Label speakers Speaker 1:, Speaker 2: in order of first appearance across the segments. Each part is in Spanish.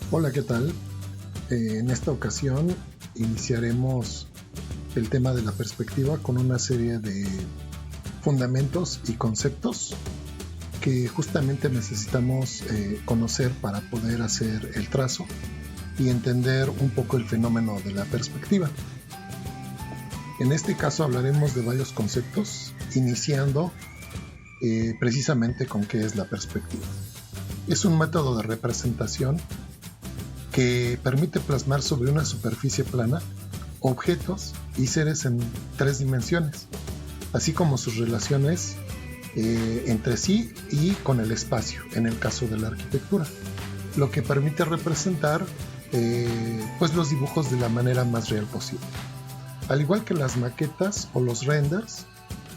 Speaker 1: Hola, ¿qué tal? En esta ocasión iniciaremos el tema de la perspectiva con una serie de fundamentos y conceptos que justamente necesitamos conocer para poder hacer el trazo y entender un poco el fenómeno de la perspectiva. En este caso hablaremos de varios conceptos, iniciando precisamente con qué es la perspectiva. Es un método de representación que permite plasmar sobre una superficie plana objetos y seres en 3 dimensiones, así como sus relaciones entre sí y con el espacio, en el caso de la arquitectura, lo que permite representar pues los dibujos de la manera más real posible. Al igual que las maquetas o los renders,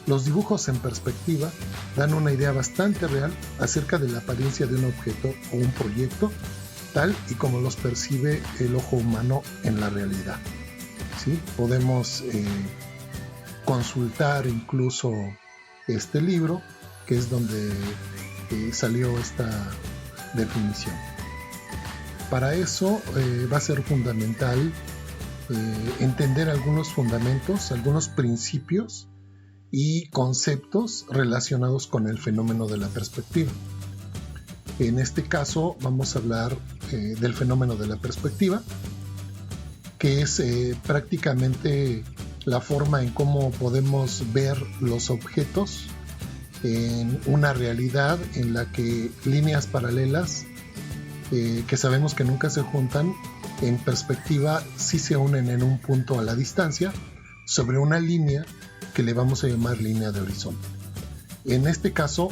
Speaker 1: los dibujos en perspectiva dan una idea bastante real acerca de la apariencia de un objeto o un proyecto, tal y como los percibe el ojo humano en la realidad. ¿Sí? Podemos consultar incluso este libro, que es donde salió esta definición. Para eso va a ser fundamental entender algunos fundamentos, algunos principios y conceptos relacionados con el fenómeno de la perspectiva. En este caso vamos a hablar del fenómeno de la perspectiva, que es prácticamente la forma en cómo podemos ver los objetos en una realidad en la que líneas paralelas, que sabemos que nunca se juntan, en perspectiva sí se unen en un punto a la distancia sobre una línea que le vamos a llamar línea de horizonte. En este caso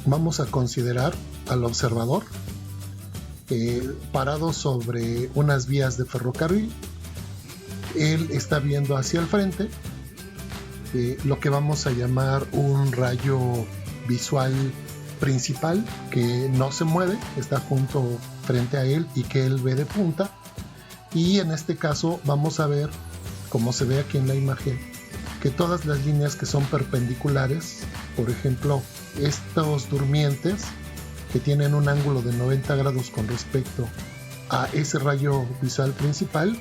Speaker 1: vamos a considerar al observador parado sobre unas vías de ferrocarril. Él está viendo hacia el frente lo que vamos a llamar un rayo visual principal que no se mueve, está junto frente a él y que él ve de punta. Y en este caso vamos a ver, como se ve aquí en la imagen, que todas las líneas que son perpendiculares, por ejemplo estos durmientes que tienen un ángulo de 90 grados con respecto a ese rayo visual principal,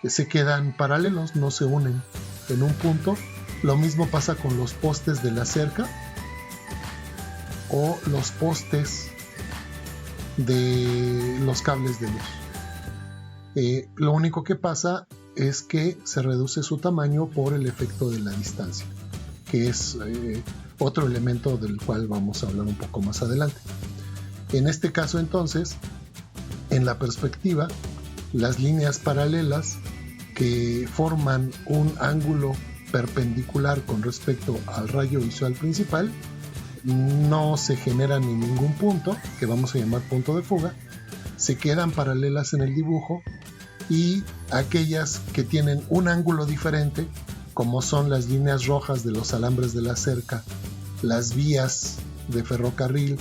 Speaker 1: se quedan paralelos, no se unen en un punto. Lo mismo pasa con los postes de la cerca o los postes de los cables de luz. Lo único que pasa es que se reduce su tamaño por el efecto de la distancia, que es otro elemento del cual vamos a hablar un poco más adelante. En este caso entonces, en la perspectiva, las líneas paralelas que forman un ángulo perpendicular con respecto al rayo visual principal no se generan en ningún punto, que vamos a llamar punto de fuga, se quedan paralelas en el dibujo, y aquellas que tienen un ángulo diferente, como son las líneas rojas de los alambres de la cerca, las vías de ferrocarril,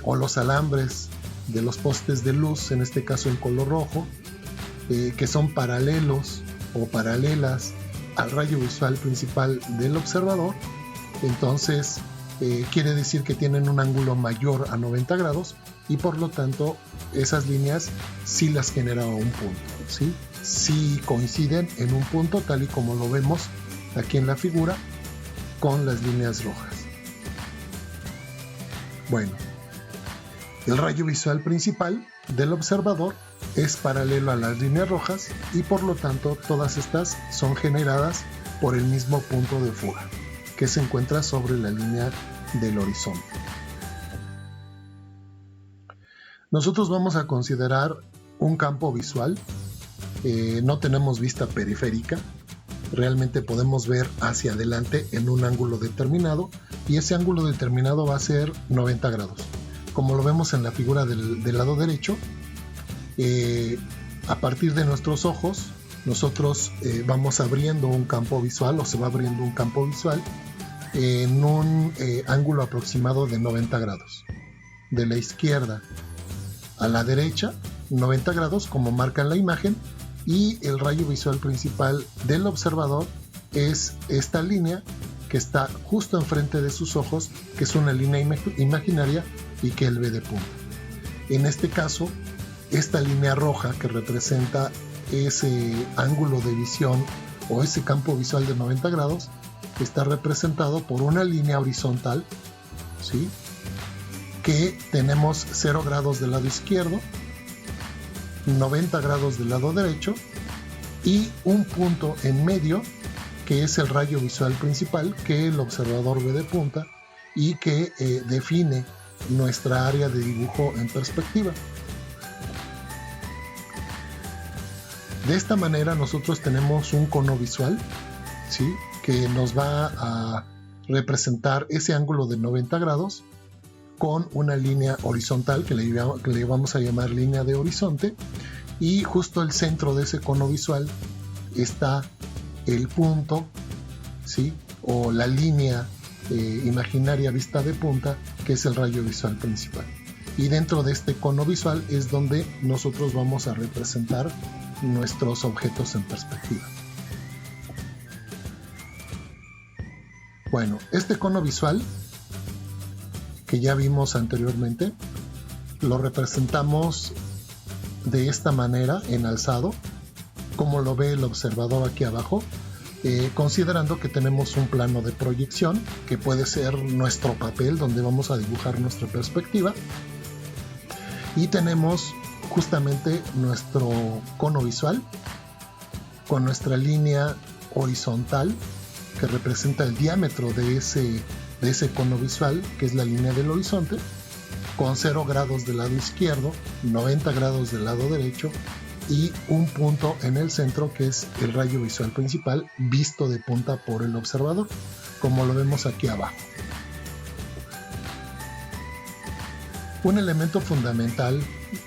Speaker 1: o los alambres de los postes de luz, en este caso en color rojo, que son paralelos o paralelas al rayo visual principal del observador, entonces quiere decir que tienen un ángulo mayor a 90 grados y por lo tanto esas líneas sí las genera un punto, ¿sí? Sí coinciden en un punto, tal y como lo vemos aquí en la figura con las líneas rojas. Bueno, el rayo visual principal del observador es paralelo a las líneas rojas y por lo tanto todas estas son generadas por el mismo punto de fuga que se encuentra sobre la línea del horizonte. Nosotros vamos a considerar un campo visual. No tenemos vista periférica, realmente podemos ver hacia adelante en un ángulo determinado y ese ángulo determinado va a ser 90 grados. Como lo vemos en la figura del lado derecho, a partir de nuestros ojos nosotros vamos abriendo un campo visual, o se va abriendo un campo visual en un ángulo aproximado de 90 grados. De la izquierda a la derecha, 90 grados como marca en la imagen, y el rayo visual principal del observador es esta línea que está justo enfrente de sus ojos, que es una línea imaginaria y que él ve de punta. En este caso, esta línea roja que representa ese ángulo de visión o ese campo visual de 90 grados está representado por una línea horizontal, ¿sí?, que tenemos 0 grados del lado izquierdo, 90 grados del lado derecho y un punto en medio que es el rayo visual principal que el observador ve de punta y que define nuestra área de dibujo en perspectiva. De esta manera nosotros tenemos un cono visual, ¿sí?, que nos va a representar ese ángulo de 90 grados con una línea horizontal que le vamos a llamar línea de horizonte, y justo al centro de ese cono visual está el punto, ¿sí?, o la línea imaginaria vista de punta, que es el rayo visual principal. Y dentro de este cono visual es donde nosotros vamos a representar nuestros objetos en perspectiva. Bueno, este cono visual que ya vimos anteriormente lo representamos de esta manera en alzado, como lo ve el observador aquí abajo, considerando que tenemos un plano de proyección que puede ser nuestro papel donde vamos a dibujar nuestra perspectiva, y tenemos justamente nuestro cono visual con nuestra línea horizontal que representa el diámetro de ese cono visual, que es la línea del horizonte, con 0 grados del lado izquierdo, 90 grados del lado derecho y un punto en el centro que es el rayo visual principal visto de punta por el observador, como lo vemos aquí abajo. Un elemento fundamental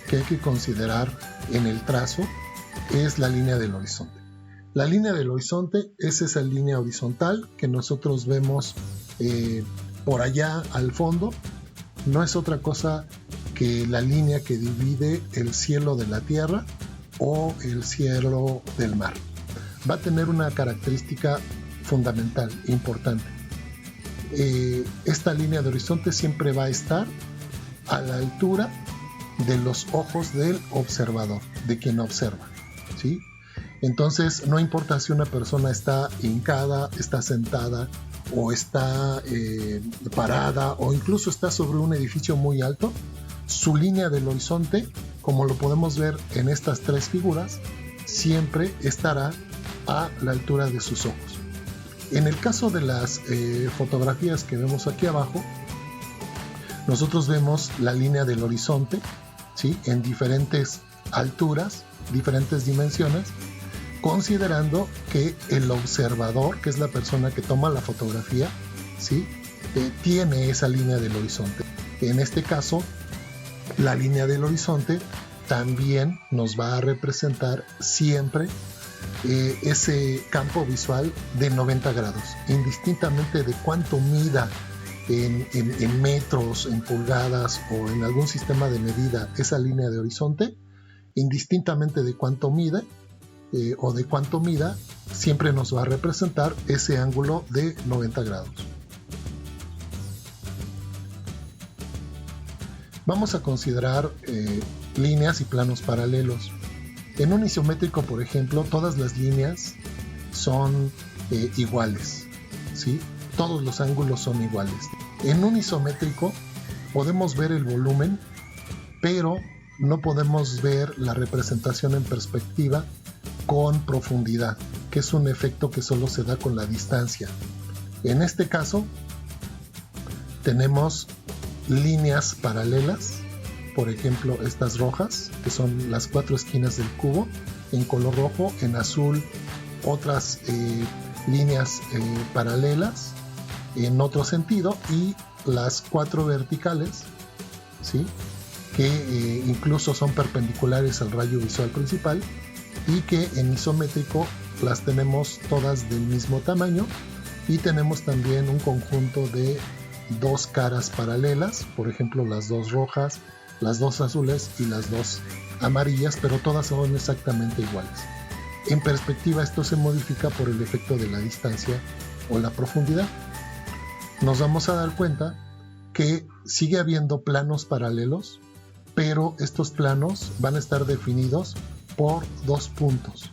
Speaker 1: que hay que considerar en el trazo es la línea del horizonte. La línea del horizonte es esa línea horizontal que nosotros vemos por allá al fondo. No es otra cosa que la línea que divide el cielo de la tierra o el cielo del mar. Va a tener una característica fundamental, importante. Esta línea de horizonte siempre va a estar a la altura de los ojos del observador, de quien observa, ¿sí? Entonces, no importa si una persona está hincada, está sentada o está parada o incluso está sobre un edificio muy alto, su línea del horizonte, como lo podemos ver en estas tres figuras, siempre estará a la altura de sus ojos. En el caso de las fotografías que vemos aquí abajo, nosotros vemos la línea del horizonte, ¿sí?, en diferentes alturas, diferentes dimensiones, considerando que el observador, que es la persona que toma la fotografía, ¿sí?, tiene esa línea del horizonte. En este caso, la línea del horizonte también nos va a representar siempre ese campo visual de 90 grados, indistintamente de cuánto mida en metros, en pulgadas o en algún sistema de medida esa línea de horizonte, indistintamente de cuánto mide o de cuánto mida, siempre nos va a representar ese ángulo de 90 grados. Vamos a considerar líneas y planos paralelos. En un isométrico, por ejemplo, todas las líneas son iguales, ¿sí? Todos los ángulos son iguales. En un isométrico podemos ver el volumen, pero no podemos ver la representación en perspectiva con profundidad, que es un efecto que solo se da con la distancia. En este caso, tenemos líneas paralelas, por ejemplo estas rojas, que son las 4 esquinas del cubo, en color rojo, en azul otras líneas paralelas en otro sentido, y las 4 verticales, ¿sí?, que incluso son perpendiculares al rayo visual principal y que en isométrico las tenemos todas del mismo tamaño, y tenemos también un conjunto de 2 caras paralelas, por ejemplo las 2 rojas, las 2 azules y las 2 amarillas, pero todas son exactamente iguales. En perspectiva esto se modifica por el efecto de la distancia o la profundidad. Nos vamos a dar cuenta que sigue habiendo planos paralelos, pero estos planos van a estar definidos por dos puntos,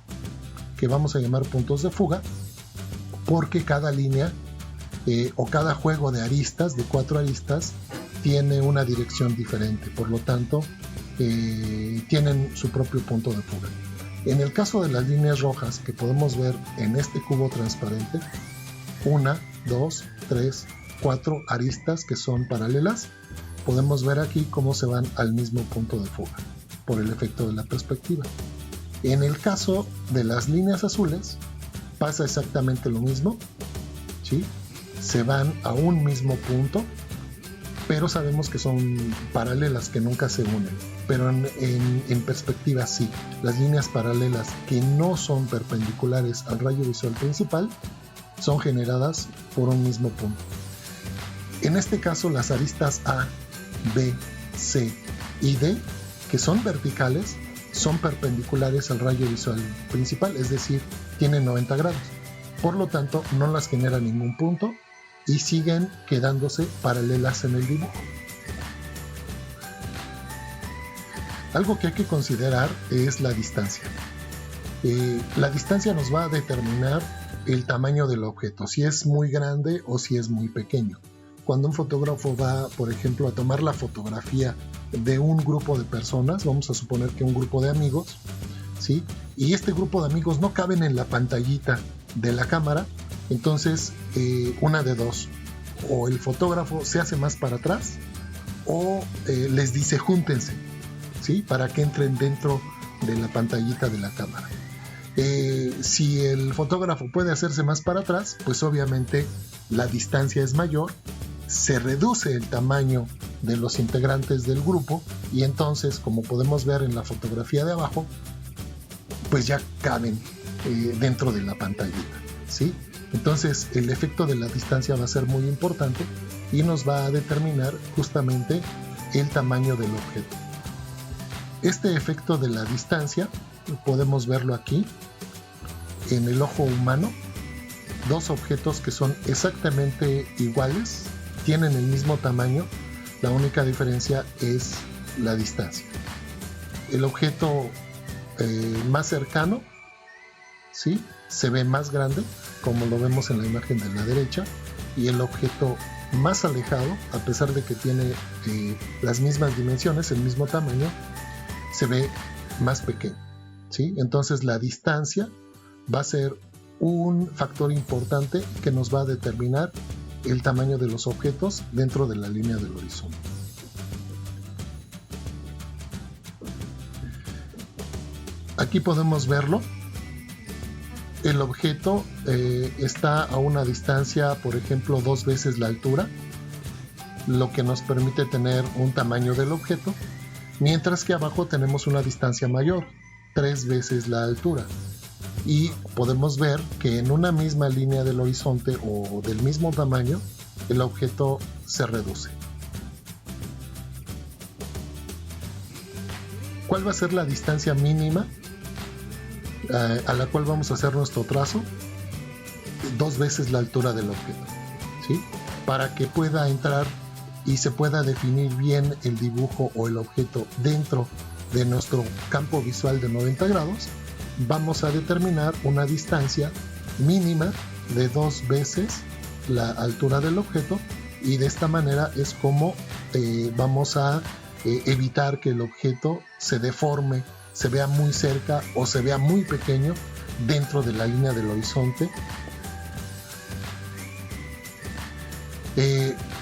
Speaker 1: que vamos a llamar puntos de fuga, porque cada línea o cada juego de aristas, de 4 aristas, tiene una dirección diferente, por lo tanto tienen su propio punto de fuga. En el caso de las líneas rojas que podemos ver en este cubo transparente, 1, 2, 3, 4 aristas que son paralelas, podemos ver aquí cómo se van al mismo punto de fuga por el efecto de la perspectiva. En el caso de las líneas azules pasa exactamente lo mismo, ¿sí? Se van a un mismo punto, pero sabemos que son paralelas, que nunca se unen. Pero en perspectiva sí, las líneas paralelas que no son perpendiculares al rayo visual principal son generadas por un mismo punto. En este caso, las aristas A, B, C y D, que son verticales, son perpendiculares al rayo visual principal, es decir, tienen 90 grados. Por lo tanto, no las genera ningún punto y siguen quedándose paralelas en el dibujo. Algo que hay que considerar es la distancia. La distancia nos va a determinar el tamaño del objeto, si es muy grande o si es muy pequeño. Cuando un fotógrafo va, por ejemplo, a tomar la fotografía de un grupo de personas, vamos a suponer que un grupo de amigos, ¿sí? Y este grupo de amigos no caben en la pantallita de la cámara, entonces una de dos, o el fotógrafo se hace más para atrás o les dice júntense, ¿sí? Para que entren dentro de la pantallita de la cámara. Si el fotógrafo puede hacerse más para atrás, pues obviamente la distancia es mayor, se reduce el tamaño de los integrantes del grupo y entonces, como podemos ver en la fotografía de abajo, pues ya caben dentro de la pantallita, ¿sí? Entonces el efecto de la distancia va a ser muy importante y nos va a determinar justamente el tamaño del objeto. Este efecto de la distancia podemos verlo aquí en el ojo humano. Dos objetos que son exactamente iguales, tienen el mismo tamaño, la única diferencia es la distancia. El objeto más cercano, ¿sí?, se ve más grande, como lo vemos en la imagen de la derecha, y el objeto más alejado, a pesar de que tiene las mismas dimensiones, el mismo tamaño, se ve más pequeño, ¿sí? Entonces la distancia va a ser un factor importante que nos va a determinar el tamaño de los objetos dentro de la línea del horizonte. Aquí podemos verlo. El objeto está a una distancia, por ejemplo, 2 veces la altura, lo que nos permite tener un tamaño del objeto, mientras que abajo tenemos una distancia mayor, 3 veces la altura. Y podemos ver que en una misma línea del horizonte o del mismo tamaño, el objeto se reduce. ¿Cuál va a ser la distancia mínima a la cual vamos a hacer nuestro trazo? 2 veces la altura del objeto, ¿sí? Para que pueda entrar y se pueda definir bien el dibujo o el objeto dentro de nuestro campo visual de 90 grados, vamos a determinar una distancia mínima de 2 veces la altura del objeto, y de esta manera es como vamos a evitar que el objeto se deforme, se vea muy cerca o se vea muy pequeño dentro de la línea del horizonte.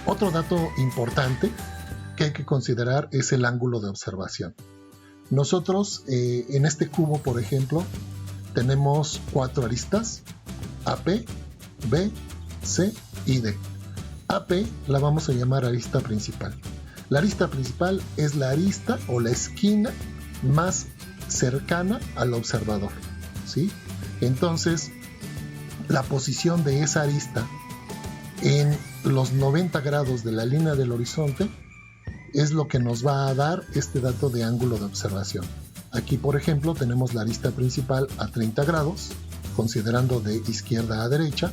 Speaker 1: Otro dato importante que hay que considerar es el ángulo de observación. Nosotros en este cubo, por ejemplo, tenemos 4 aristas: AP, B, C y D. AP la vamos a llamar arista principal. La arista principal es la arista o la esquina más cercana al observador, ¿sí? Entonces, la posición de esa arista en los 90 grados de la línea del horizonte es lo que nos va a dar este dato de ángulo de observación. Aquí, por ejemplo, tenemos la arista principal a 30 grados, considerando de izquierda a derecha.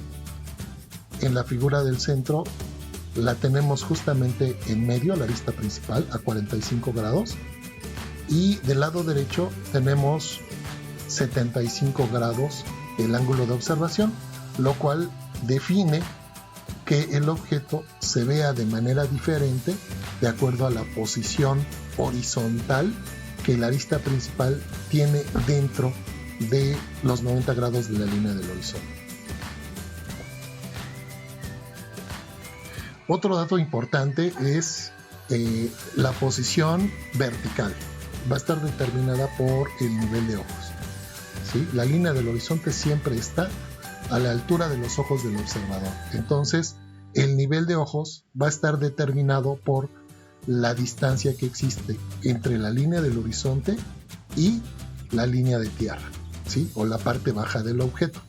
Speaker 1: En la figura del centro la tenemos justamente en medio, la arista principal, a 45 grados, y del lado derecho tenemos 75 grados el ángulo de observación, lo cual define que el objeto se vea de manera diferente de acuerdo a la posición horizontal que la arista principal tiene dentro de los 90 grados de la línea del horizonte. Otro dato importante es la posición vertical. Va a estar determinada por el nivel de ojos, ¿sí? La línea del horizonte siempre está a la altura de los ojos del observador. Entonces, el nivel de ojos va a estar determinado por la distancia que existe entre la línea del horizonte y la línea de tierra, ¿sí? O la parte baja del objeto.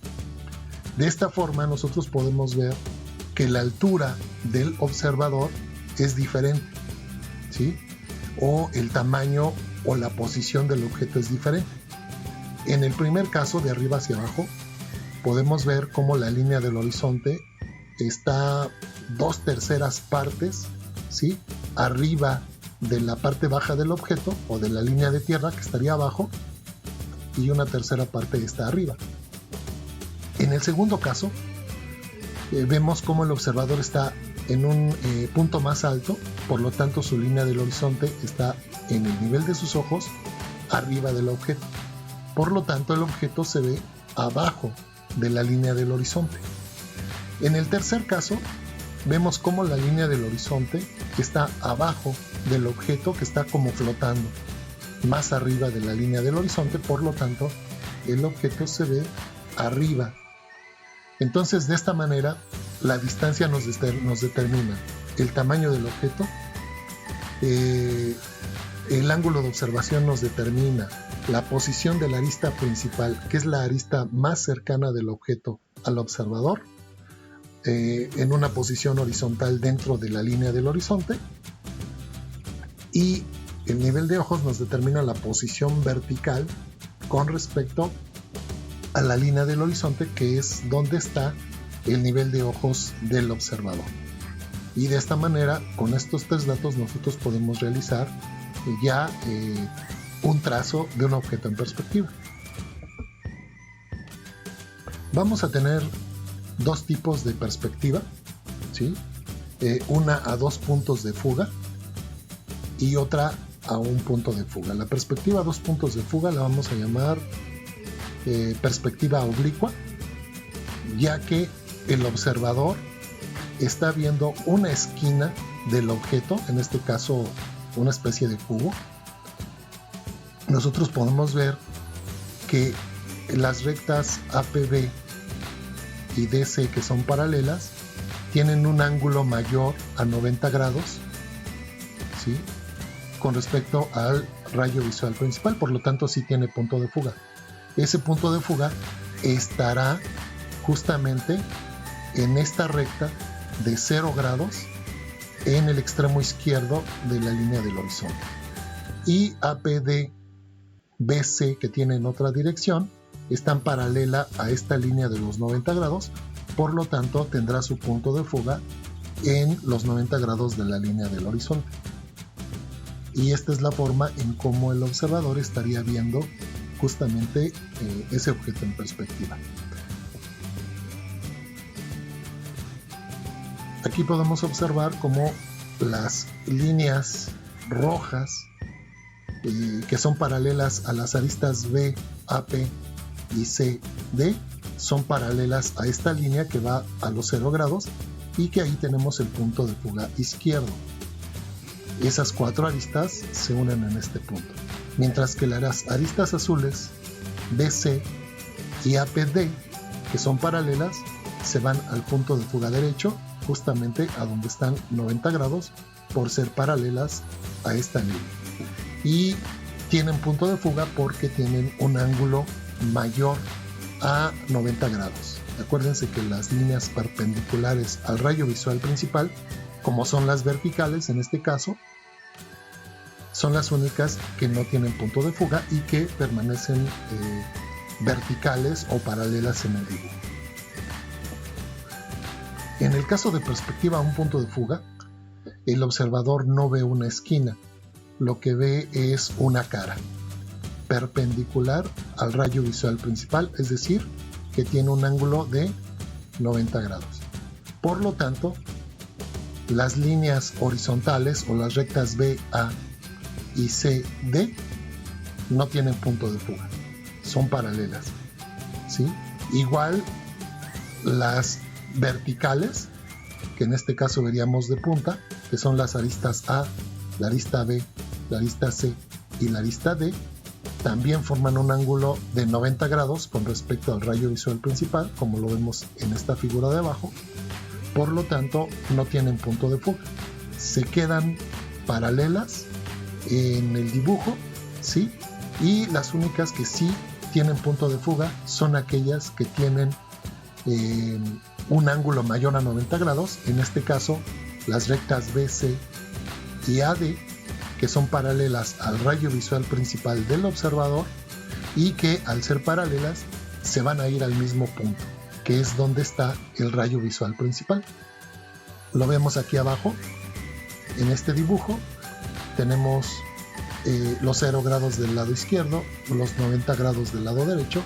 Speaker 1: De esta forma, nosotros podemos ver que la altura del observador es diferente, ¿sí? O el tamaño o la posición del objeto es diferente. En el primer caso, de arriba hacia abajo, podemos ver cómo la línea del horizonte está 2/3 partes, ¿sí? Arriba de la parte baja del objeto o de la línea de tierra, que estaría abajo, y 1/3 parte está arriba. En el segundo caso, vemos cómo el observador está en un punto más alto, por lo tanto su línea del horizonte está en el nivel de sus ojos, arriba del objeto. Por lo tanto, el objeto se ve abajo de la línea del horizonte. En el tercer caso, vemos cómo la línea del horizonte está abajo del objeto, que está como flotando más arriba de la línea del horizonte, por lo tanto, el objeto se ve arriba. Entonces, de esta manera, la distancia nos determina el tamaño del objeto, el ángulo de observación nos determina la posición de la arista principal, que es la arista más cercana del objeto al observador, en una posición horizontal dentro de la línea del horizonte, y el nivel de ojos nos determina la posición vertical con respecto a la línea del horizonte, que es donde está el nivel de ojos del observador. Y de esta manera, con estos 3 datos, nosotros podemos realizar ya un trazo de un objeto en perspectiva. Vamos a tener 2 tipos de perspectiva, ¿sí? Una a 2 puntos de fuga y otra a 1 punto de fuga. La perspectiva a 2 puntos de fuga la vamos a llamar perspectiva oblicua, ya que el observador está viendo una esquina del objeto, en este caso una especie de cubo. Nosotros podemos ver que las rectas APB y DC, que son paralelas, tienen un ángulo mayor a 90 grados, ¿sí?, con respecto al rayo visual principal, por lo tanto sí tiene punto de fuga. Ese punto de fuga estará justamente en esta recta de 0 grados en el extremo izquierdo de la línea del horizonte. Y APD, BC, que tiene en otra dirección, están paralela a esta línea de los 90 grados, por lo tanto tendrá su punto de fuga en los 90 grados de la línea del horizonte. Y esta es la forma en cómo el observador estaría viendo justamente ese objeto en perspectiva. Aquí podemos observar cómo las líneas rojas que son paralelas a las aristas B, AP y C, D, son paralelas a esta línea que va a los 0 grados y que ahí tenemos el punto de fuga izquierdo. Esas 4 aristas se unen en este punto, mientras que las aristas azules BC y APD, que son paralelas, se van al punto de fuga derecho, justamente a donde están 90 grados, por ser paralelas a esta línea. Y tienen punto de fuga porque tienen un ángulo mayor a 90 grados. Acuérdense que las líneas perpendiculares al rayo visual principal, como son las verticales en este caso, son las únicas que no tienen punto de fuga y que permanecen verticales o paralelas en el dibujo. En el caso de perspectiva a un punto de fuga, el observador no ve una esquina, lo que ve es una cara perpendicular al rayo visual principal, es decir, que tiene un ángulo de 90 grados. Por lo tanto, las líneas horizontales o las rectas B, A y C, D no tienen punto de fuga, son paralelas, ¿sí? Igual las verticales, que en este caso veríamos de punta, que son las aristas A, la arista B, la arista C y la arista D, también forman un ángulo de 90 grados con respecto al rayo visual principal, como lo vemos en esta figura de abajo. Por lo tanto, no tienen punto de fuga. Se quedan paralelas en el dibujo, ¿sí? Y las únicas que sí tienen punto de fuga son aquellas que tienen un ángulo mayor a 90 grados. En este caso, las rectas BC y AD, que son paralelas al rayo visual principal del observador y que al ser paralelas se van a ir al mismo punto, que es donde está el rayo visual principal. Lo vemos aquí abajo en este dibujo. Tenemos los 0 grados del lado izquierdo, los 90 grados del lado derecho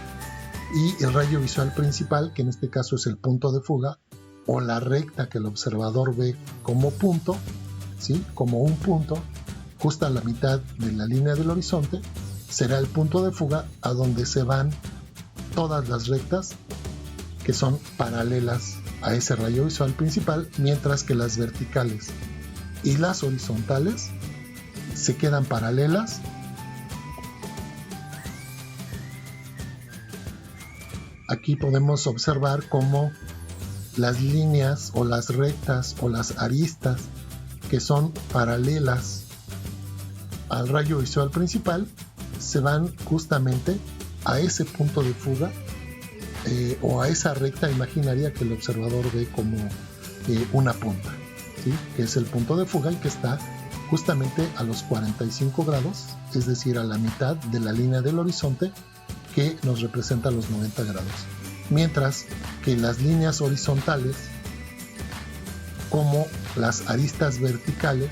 Speaker 1: y el rayo visual principal, que en este caso es el punto de fuga o la recta que el observador ve como punto, ¿sí? Como un punto justo a la mitad de la línea del horizonte, será el punto de fuga a donde se van todas las rectas que son paralelas a ese rayo visual principal, mientras que las verticales y las horizontales se quedan paralelas aquí podemos observar cómo las líneas o las rectas o las aristas que son paralelas al rayo visual principal se van justamente a ese punto de fuga o a esa recta imaginaria que el observador ve como una punta, ¿sí? Que es el punto de fuga y que está justamente a los 45 grados, es decir, a la mitad de la línea del horizonte que nos representa los 90 grados. Mientras que las líneas horizontales, como las aristas verticales,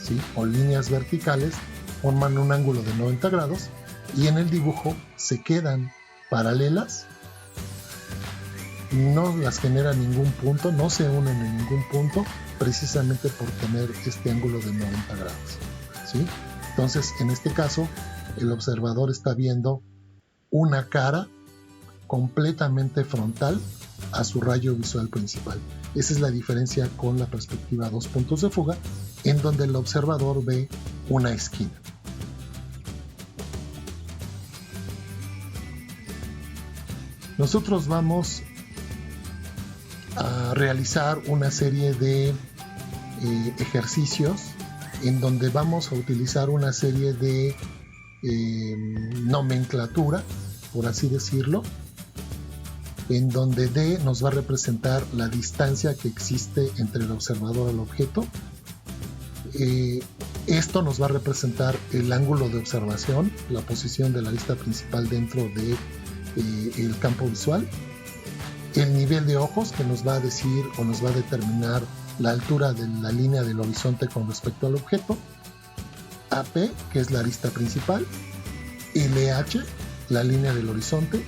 Speaker 1: ¿sí? O líneas verticales, forman un ángulo de 90 grados y en el dibujo se quedan paralelas, no las genera ningún punto, no se unen en ningún punto, precisamente por tener este ángulo de 90 grados, ¿sí? Entonces, en este caso, el observador está viendo una cara completamente frontal a su rayo visual principal. Esa es la diferencia con la perspectiva 2 puntos de fuga, en donde el observador ve una esquina. Nosotros vamos a realizar una serie de ejercicios en donde vamos a utilizar una serie de nomenclatura, por así decirlo, en donde D nos va a representar la distancia que existe entre el observador al objeto. Esto nos va a representar el ángulo de observación, la posición de la arista principal dentro de el campo visual, el nivel de ojos, que nos va a decir o nos va a determinar la altura de la línea del horizonte con respecto al objeto, AP, que es la arista principal, LH, la línea del horizonte,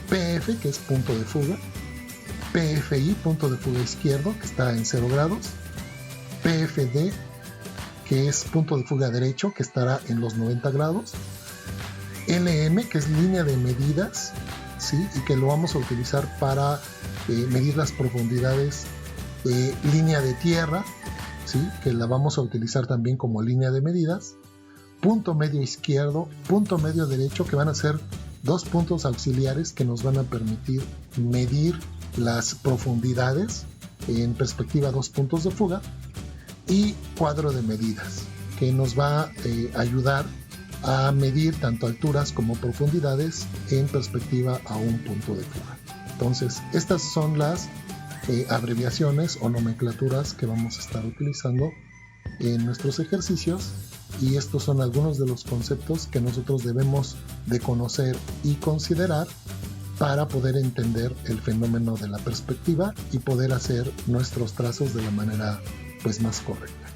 Speaker 1: PF, que es punto de fuga, PFI, punto de fuga izquierdo, que está en 0 grados, PFD, que es punto de fuga derecho, que estará en los 90 grados, LM, que es línea de medidas, ¿sí? Y que lo vamos a utilizar para medir las profundidades, línea de tierra, ¿sí? Que la vamos a utilizar también como línea de medidas, punto medio izquierdo, punto medio derecho, que van a ser dos puntos auxiliares que nos van a permitir medir las profundidades en perspectiva 2 puntos de fuga, y cuadro de medidas, que nos va a ayudar a medir tanto alturas como profundidades en perspectiva a un punto de fuga. Entonces, estas son las abreviaciones o nomenclaturas que vamos a estar utilizando en nuestros ejercicios, y estos son algunos de los conceptos que nosotros debemos de conocer y considerar para poder entender el fenómeno de la perspectiva y poder hacer nuestros trazos de la manera más correcta.